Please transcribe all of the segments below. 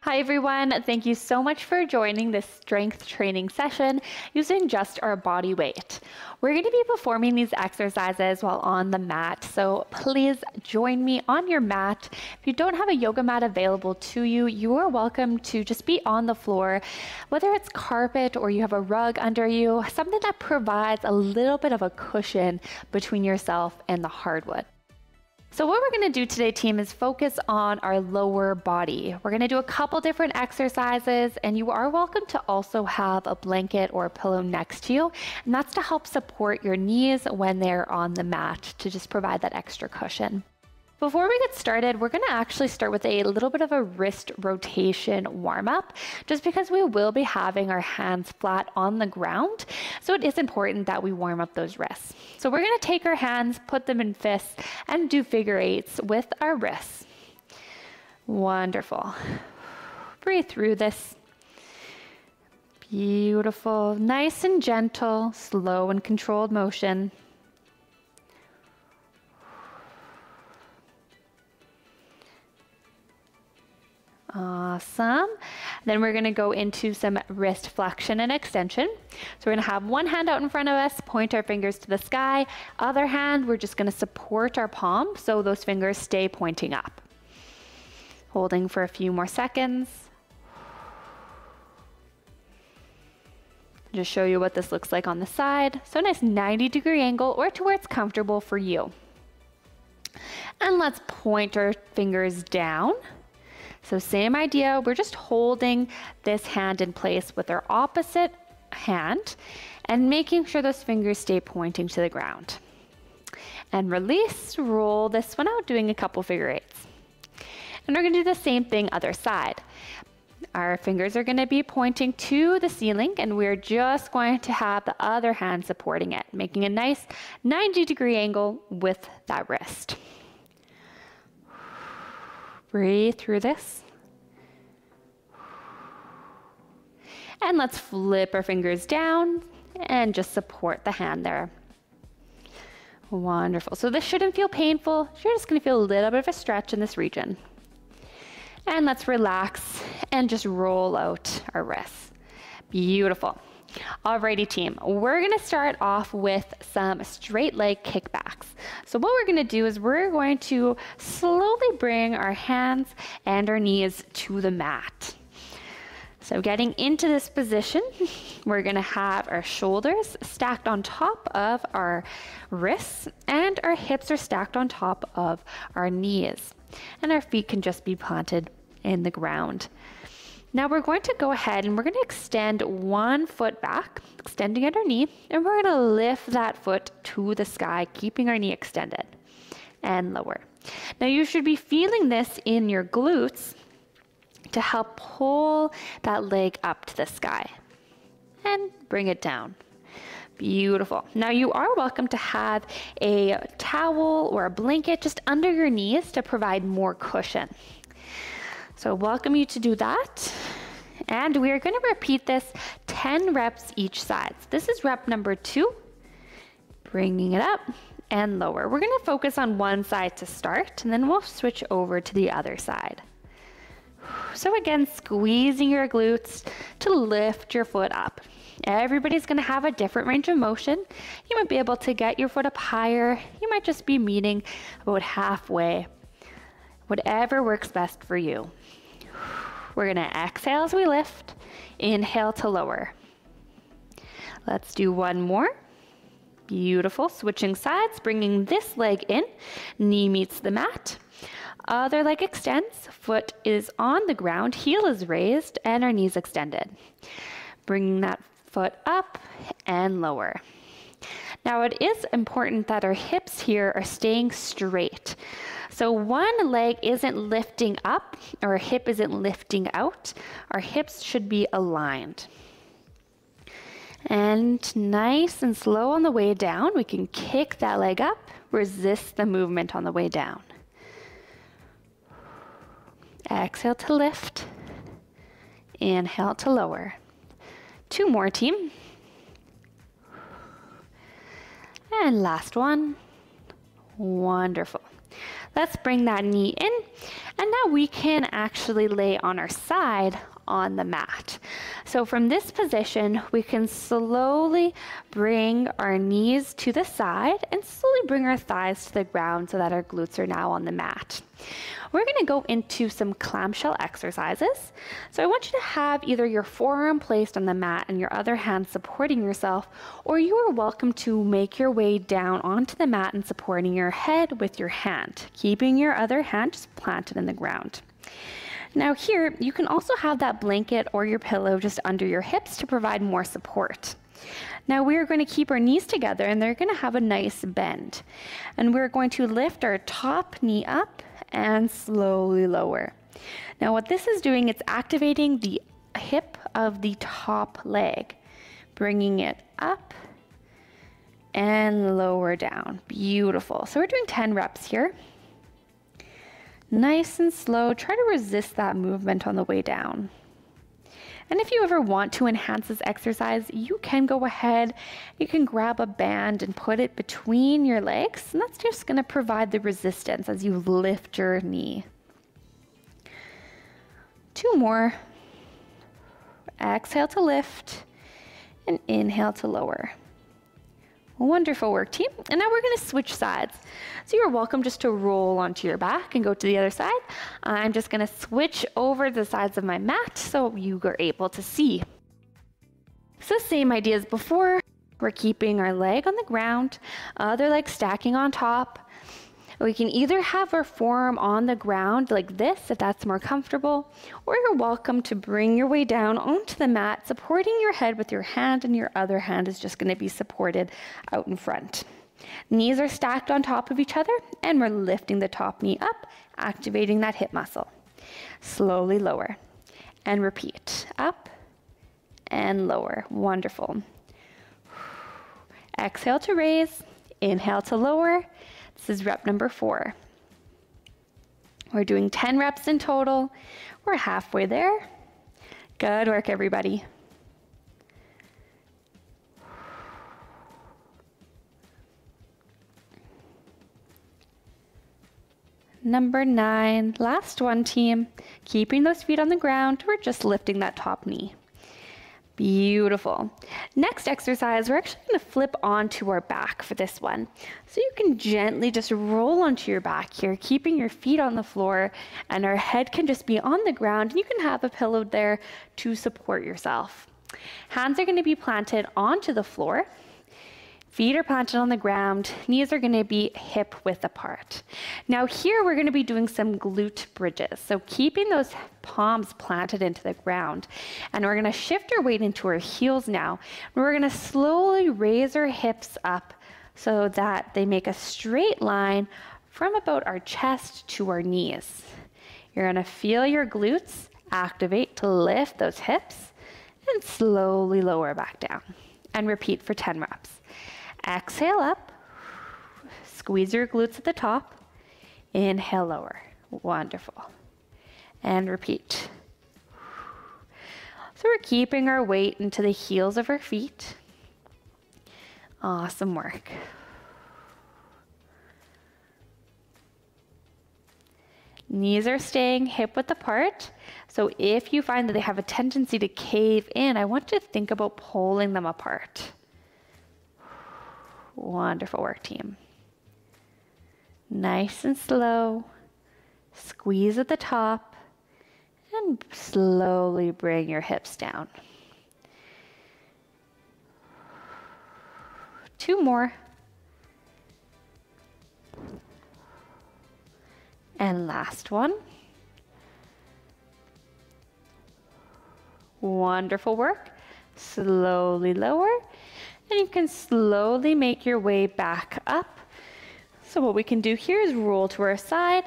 Hi everyone, thank you so much for joining this strength training session using just our body weight. We're going to be performing these exercises while on the mat, so please join me on your mat. If you don't have a yoga mat available to you, you are welcome to just be on the floor, whether it's carpet or you have a rug under you, something that provides a little bit of a cushion between yourself and the hardwood. So what we're going to do today, team, is focus on our lower body. We're going to do a couple different exercises, and you are welcome to also have a blanket or a pillow next to you, and that's to help support your knees when they're on the mat to just provide that extra cushion. Before we get started, we're going to actually start with a little bit of a wrist rotation warm-up, just because we will be having our hands flat on the ground, so it is important that we warm up those wrists. So we're going to take our hands, put them in fists, and do figure eights with our wrists. Wonderful. Breathe through this. Beautiful. Nice and gentle, slow and controlled motion. Awesome. Then we're going to go into some wrist flexion and extension. So we're going to have one hand out in front of us, point our fingers to the sky. Other hand, we're just going to support our palm so those fingers stay pointing up. Holding for a few more seconds. Just show you what this looks like on the side. So a nice 90-degree angle or to where it's comfortable for you. And let's point our fingers down. So same idea, we're just holding this hand in place with our opposite hand and making sure those fingers stay pointing to the ground. And release, roll this one out, doing a couple figure eights. And we're gonna do the same thing other side. Our fingers are gonna be pointing to the ceiling, and we're just going to have the other hand supporting it, making a nice 90-degree angle with that wrist. Breathe through this. And let's flip our fingers down and just support the hand there. Wonderful. So this shouldn't feel painful. You're just going to feel a little bit of a stretch in this region. And let's relax and just roll out our wrists. Beautiful. Alrighty, team, we're going to start off with some straight leg kickbacks. So what we're going to do is we're going to slowly bring our hands and our knees to the mat. So getting into this position, we're going to have our shoulders stacked on top of our wrists, and our hips are stacked on top of our knees. And our feet can just be planted in the ground. Now we're going to go ahead and we're going to extend one foot back, extending at our knee, and we're going to lift that foot to the sky, keeping our knee extended, and lower. Now you should be feeling this in your glutes to help pull that leg up to the sky, and bring it down. Beautiful. Now you are welcome to have a towel or a blanket just under your knees to provide more cushion. So welcome you to do that. And we are going to repeat this 10 reps each side. So this is rep number 2, bringing it up and lower. We're going to focus on one side to start, and then we'll switch over to the other side. So again, squeezing your glutes to lift your foot up. Everybody's going to have a different range of motion. You might be able to get your foot up higher. You might just be meeting about halfway. Whatever works best for you. We're going to exhale as we lift, inhale to lower. Let's do one more. Beautiful. Switching sides, bringing this leg in, knee meets the mat. Other leg extends, foot is on the ground, heel is raised, and our knees extended. Bringing that foot up and lower. Now it is important that our hips here are staying straight. So one leg isn't lifting up, or a hip isn't lifting out. Our hips should be aligned. And nice and slow on the way down, we can kick that leg up, resist the movement on the way down. Exhale to lift, inhale to lower. 2 more, team. And last one. Wonderful. Let's bring that knee in, and now we can actually lay on our side on the mat. So from this position, we can slowly bring our knees to the side and slowly bring our thighs to the ground so that our glutes are now on the mat. We're going to go into some clamshell exercises. So I want you to have either your forearm placed on the mat and your other hand supporting yourself, or you are welcome to make your way down onto the mat and supporting your head with your hand, keeping your other hand just planted in the ground. Now here, you can also have that blanket or your pillow just under your hips to provide more support. Now we are going to keep our knees together and they're going to have a nice bend. And we're going to lift our top knee up and slowly lower. Now what this is doing, it's activating the hip of the top leg, bringing it up and lower down. Beautiful. So we're doing 10 reps here. Nice and slow. Try to resist that movement on the way down. And if you ever want to enhance this exercise, you can go ahead, you can grab a band and put it between your legs, and that's just going to provide the resistance as you lift your knee. 2 more. Exhale to lift and inhale to lower. Wonderful work, team. And now we're going to switch sides. So you're welcome just to roll onto your back and go to the other side. I'm just going to switch over the sides of my mat so you are able to see. So same idea as before. We're keeping our leg on the ground, other leg stacking on top. We can either have our forearm on the ground like this, if that's more comfortable, or you're welcome to bring your way down onto the mat, supporting your head with your hand, and your other hand is just going to be supported out in front. Knees are stacked on top of each other, and we're lifting the top knee up, activating that hip muscle. Slowly lower, and repeat. Up and lower. Wonderful. Exhale to raise, inhale to lower. This is rep number 4. We're doing 10 reps in total. We're halfway there. Good work, everybody. Number 9, last one, team. Keeping those feet on the ground. We're just lifting that top knee. Beautiful. Next exercise, we're actually going to flip onto our back for this one. So you can gently just roll onto your back here, keeping your feet on the floor, and our head can just be on the ground, and you can have a pillow there to support yourself. Hands are going to be planted onto the floor. Feet are planted on the ground, knees are going to be hip width apart. Now here we're going to be doing some glute bridges. So keeping those palms planted into the ground. And we're going to shift our weight into our heels now. And we're going to slowly raise our hips up so that they make a straight line from about our chest to our knees. You're going to feel your glutes activate to lift those hips and slowly lower back down. And repeat for 10 reps. Exhale up, squeeze your glutes at the top, inhale lower. Wonderful. And repeat. So we're keeping our weight into the heels of our feet. Awesome work. Knees are staying hip width apart. So if you find that they have a tendency to cave in, I want you to think about pulling them apart. Wonderful work, team. Nice and slow. Squeeze at the top and slowly bring your hips down. 2 more. And last one. Wonderful work. Slowly lower. And you can slowly make your way back up. So what we can do here is roll to our side,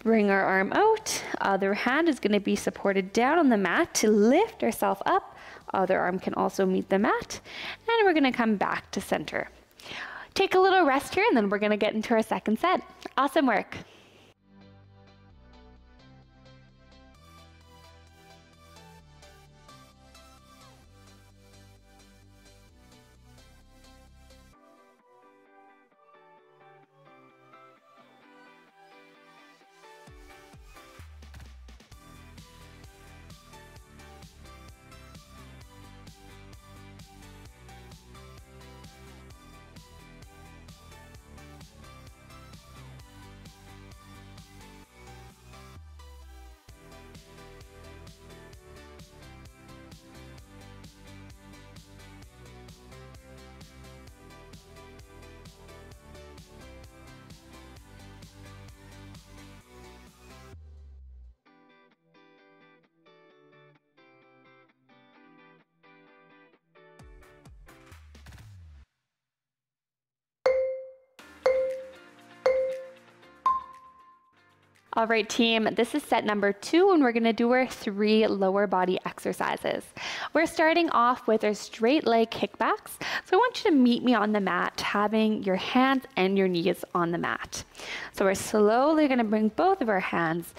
bring our arm out. Other hand is going to be supported down on the mat to lift ourselves up. Other arm can also meet the mat. And we're going to come back to center. Take a little rest here and then we're going to get into our second set. Awesome work. All right, team, this is set number 2, and we're gonna do our 3 lower body exercises. We're starting off with our straight leg kickbacks. So I want you to meet me on the mat, having your hands and your knees on the mat. So we're slowly gonna bring both of our hands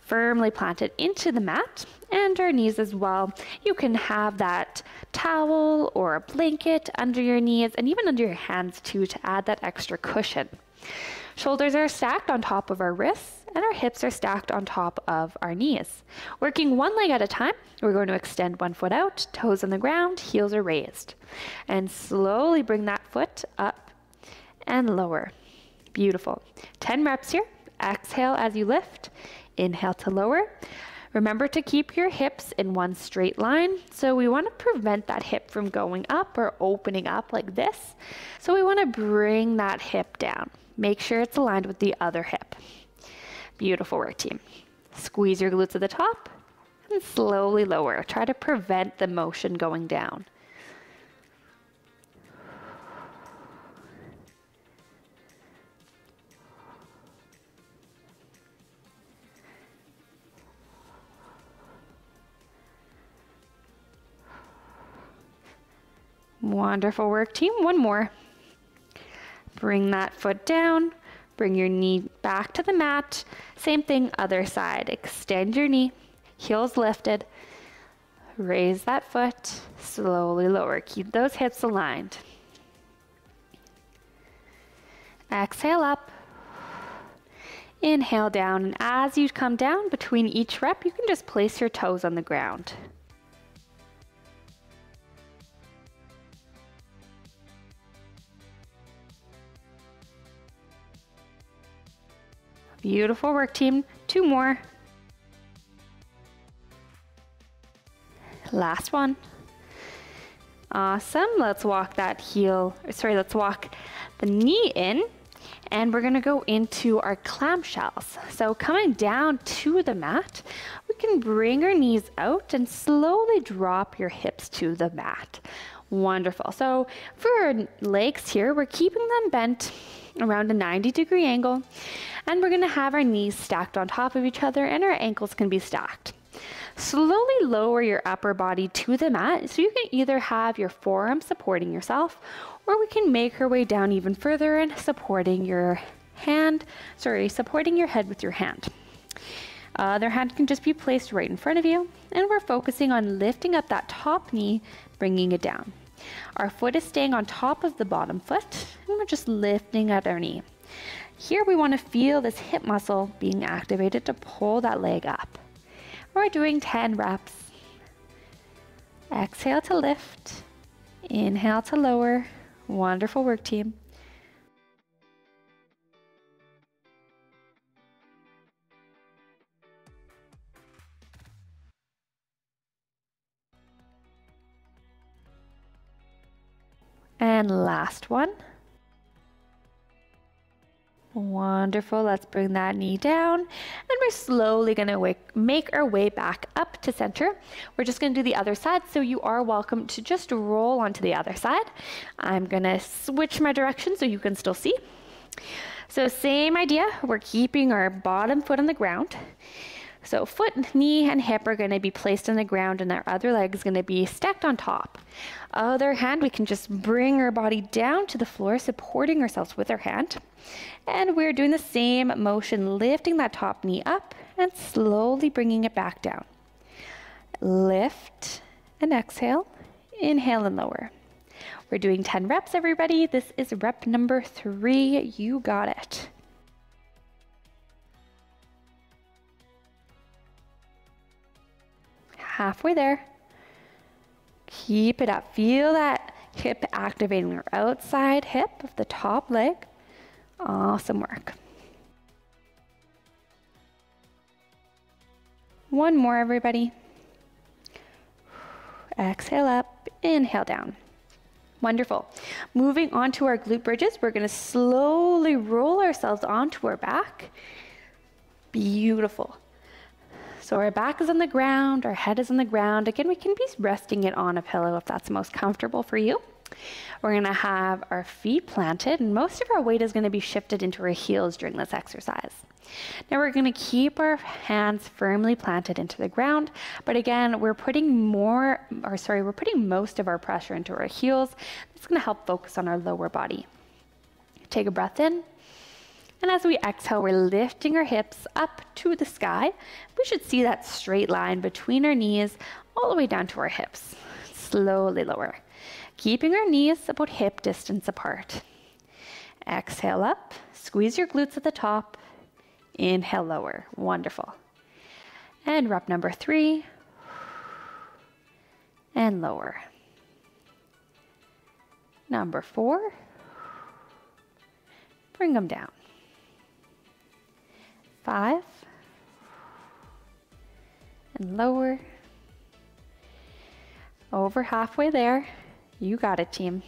firmly planted into the mat and our knees as well. You can have that towel or a blanket under your knees and even under your hands too to add that extra cushion. Shoulders are stacked on top of our wrists and our hips are stacked on top of our knees. Working one leg at a time, we're going to extend one foot out, toes on the ground, heels are raised. And slowly bring that foot up and lower. Beautiful. 10 reps here. Exhale as you lift. Inhale to lower. Remember to keep your hips in one straight line. So we want to prevent that hip from going up or opening up like this. So we want to bring that hip down. Make sure it's aligned with the other hip. Beautiful work, team. Squeeze your glutes at the top and slowly lower. Try to prevent the motion going down. Wonderful work, team. One more. Bring that foot down. Bring your knee back to the mat. Same thing, other side. Extend your knee. Heels lifted. Raise that foot. Slowly lower. Keep those hips aligned. Exhale up. Inhale down. And as you come down between each rep, you can just place your toes on the ground. Beautiful work, team. 2 more. Last one. Awesome. Let's walk let's walk the knee in, and we're gonna go into our clamshells. So coming down to the mat, we can bring our knees out and slowly drop your hips to the mat. Wonderful. So for our legs here, we're keeping them bent around a 90-degree angle, and we're going to have our knees stacked on top of each other and our ankles can be stacked. Slowly lower your upper body to the mat, so you can either have your forearm supporting yourself, or we can make our way down even further and supporting your head with your hand. Other hand can just be placed right in front of you, and we're focusing on lifting up that top knee, bringing it down. Our foot is staying on top of the bottom foot, and we're just lifting at our knee. Here we want to feel this hip muscle being activated to pull that leg up. We're doing 10 reps. Exhale to lift. Inhale to lower. Wonderful work, team. And last one. Wonderful. Let's bring that knee down, and we're slowly going to make our way back up to center. We're just going to do the other side, so you are welcome to just roll onto the other side. I'm going to switch my direction so you can still see. So same idea. We're keeping our bottom foot on the ground. So foot, knee, and hip are going to be placed on the ground, and our other leg is going to be stacked on top. Other hand, we can just bring our body down to the floor, supporting ourselves with our hand. And we're doing the same motion, lifting that top knee up and slowly bringing it back down. Lift and exhale, inhale and lower. We're doing 10 reps, everybody. This is rep number 3. You got it. Halfway there. Keep it up. Feel that hip activating your outside hip of the top leg. Awesome work. One more, everybody. Exhale up, inhale down. Wonderful. Moving on to our glute bridges, we're going to slowly roll ourselves onto our back. Beautiful. So our back is on the ground, our head is on the ground. Again, we can be resting it on a pillow if that's most comfortable for you. We're gonna have our feet planted, and most of our weight is gonna be shifted into our heels during this exercise. Now we're gonna keep our hands firmly planted into the ground, but again, we're putting most of our pressure into our heels. That's gonna help focus on our lower body. Take a breath in, and as we exhale, we're lifting our hips up to the sky. We should see that straight line between our knees all the way down to our hips. Slowly lower, keeping our knees about hip distance apart. Exhale up, squeeze your glutes at the top. Inhale, lower. Wonderful. And rep number 3. And lower. Number 4. Bring them down. 5. And lower. Over halfway there. You got it, team.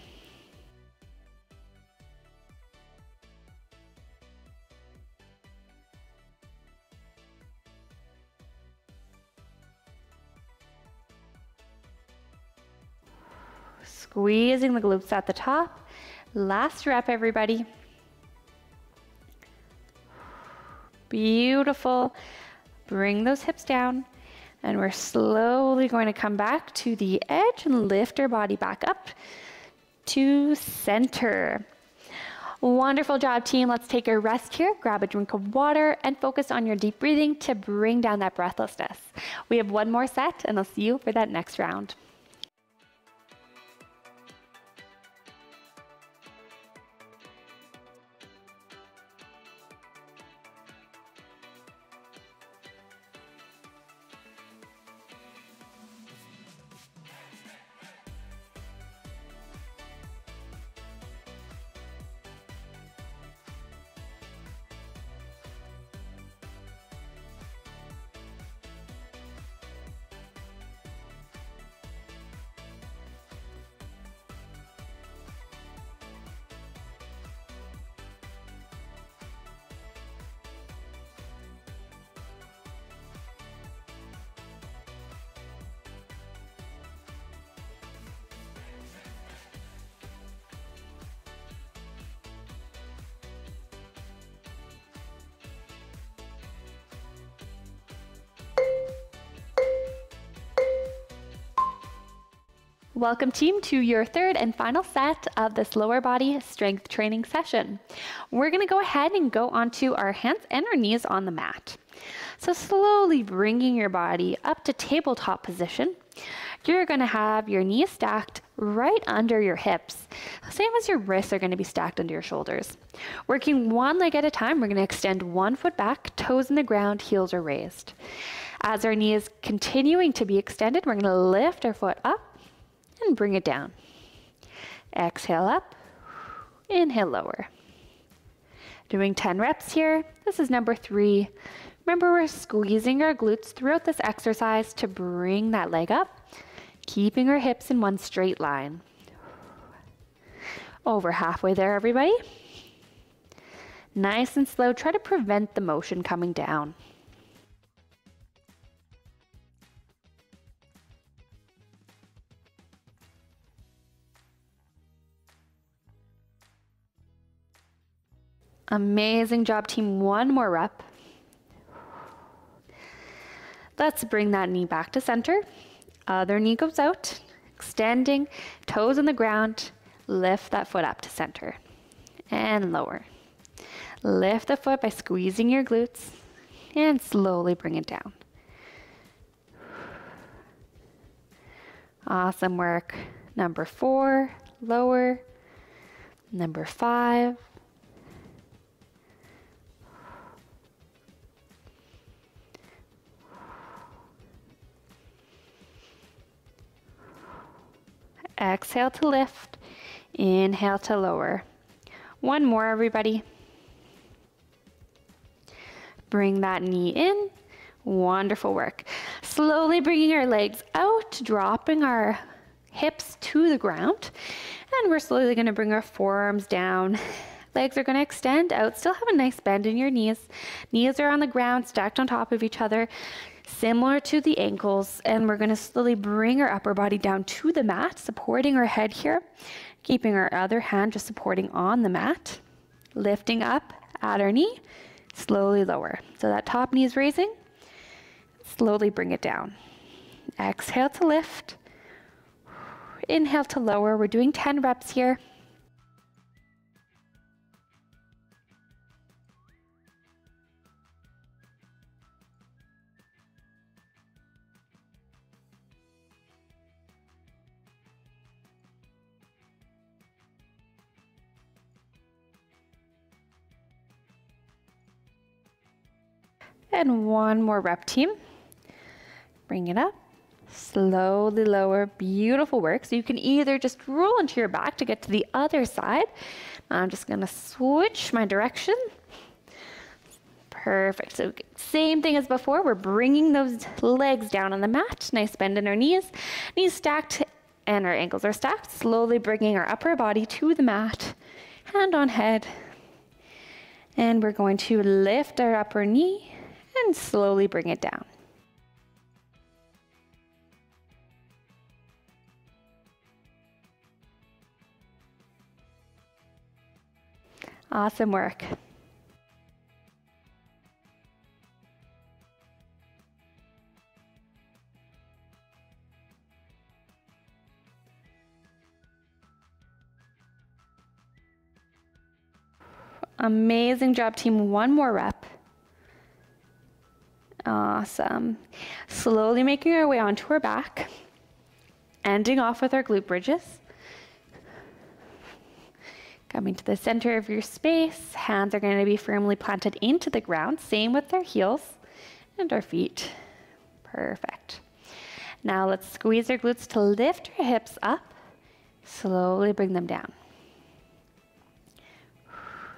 Squeezing the glutes at the top. Last rep, everybody. Beautiful. Bring those hips down. And we're slowly going to come back to the edge and lift our body back up to center. Wonderful job, team. Let's take a rest here, grab a drink of water, and focus on your deep breathing to bring down that breathlessness. We have one more set, and I'll see you for that next round. Welcome, team, to your third and final set of this lower body strength training session. We're going to go ahead and go onto our hands and our knees on the mat. So slowly bringing your body up to tabletop position. You're going to have your knees stacked right under your hips, same as your wrists are going to be stacked under your shoulders. Working one leg at a time, we're going to extend one foot back, toes in the ground, heels are raised. As our knee is continuing to be extended, we're going to lift our foot up and bring it down. Exhale up, inhale lower. Doing 10 reps here. This is number 3. Remember, we're squeezing our glutes throughout this exercise to bring that leg up, keeping our hips in one straight line. Over halfway there, everybody. Nice and slow. Try to prevent the motion coming down. Amazing job, team. One more rep. Let's bring that knee back to center. Other knee goes out, extending, toes on the ground. Lift that foot up to center and lower. Lift the foot by squeezing your glutes and slowly bring it down. Awesome work. Number 4, lower. Number 5. Exhale to lift, inhale to lower. One more, everybody. Bring that knee in. Wonderful work. Slowly bringing our legs out, dropping our hips to the ground. And we're slowly going to bring our forearms down. Legs are going to extend out. Still have a nice bend in your knees. Knees are on the ground, stacked on top of each other, similar to the ankles. And we're going to slowly bring our upper body down to the mat, supporting our head here. Keeping our other hand just supporting on the mat. Lifting up at our knee, slowly lower. So that top knee is raising, slowly bring it down. Exhale to lift. Inhale to lower. We're doing 10 reps here. And one more rep, team. Bring it up. Slowly lower. Beautiful work. So you can either just roll into your back to get to the other side. I'm just going to switch my direction. Perfect. So same thing as before. We're bringing those legs down on the mat. Nice bend in our knees. Knees stacked and our ankles are stacked. Slowly bringing our upper body to the mat. Hand on head. And we're going to lift our upper knee and slowly bring it down. Awesome work. Amazing job, team. One more rep. Awesome. Slowly making our way onto our back, ending off with our glute bridges. Coming to the center of your space, hands are going to be firmly planted into the ground. Same with our heels and our feet. Perfect. Now let's squeeze our glutes to lift our hips up. Slowly bring them down.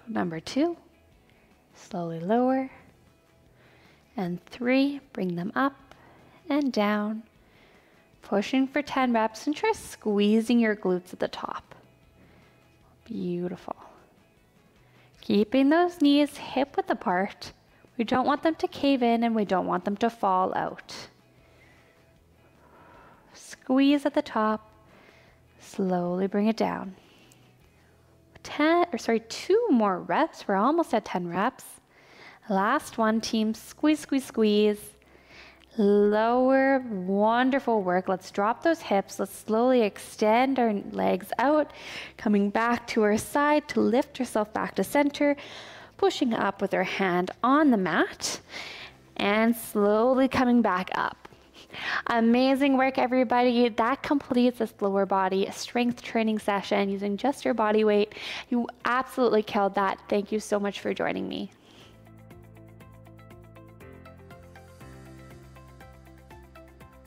Number 2, slowly lower. And 3, bring them up and down. Pushing for 10 reps and try squeezing your glutes at the top. Beautiful. Keeping those knees hip width apart. We don't want them to cave in and we don't want them to fall out. Squeeze at the top. Slowly bring it down. 2 more reps. We're almost at 10 reps. Last one, team. Squeeze, squeeze, squeeze. Lower. Wonderful work. Let's drop those hips. Let's slowly extend our legs out. Coming back to our side to lift ourselves back to center. Pushing up with our hand on the mat. And slowly coming back up. Amazing work, everybody. That completes this lower body strength training session using just your body weight. You absolutely killed that. Thank you so much for joining me.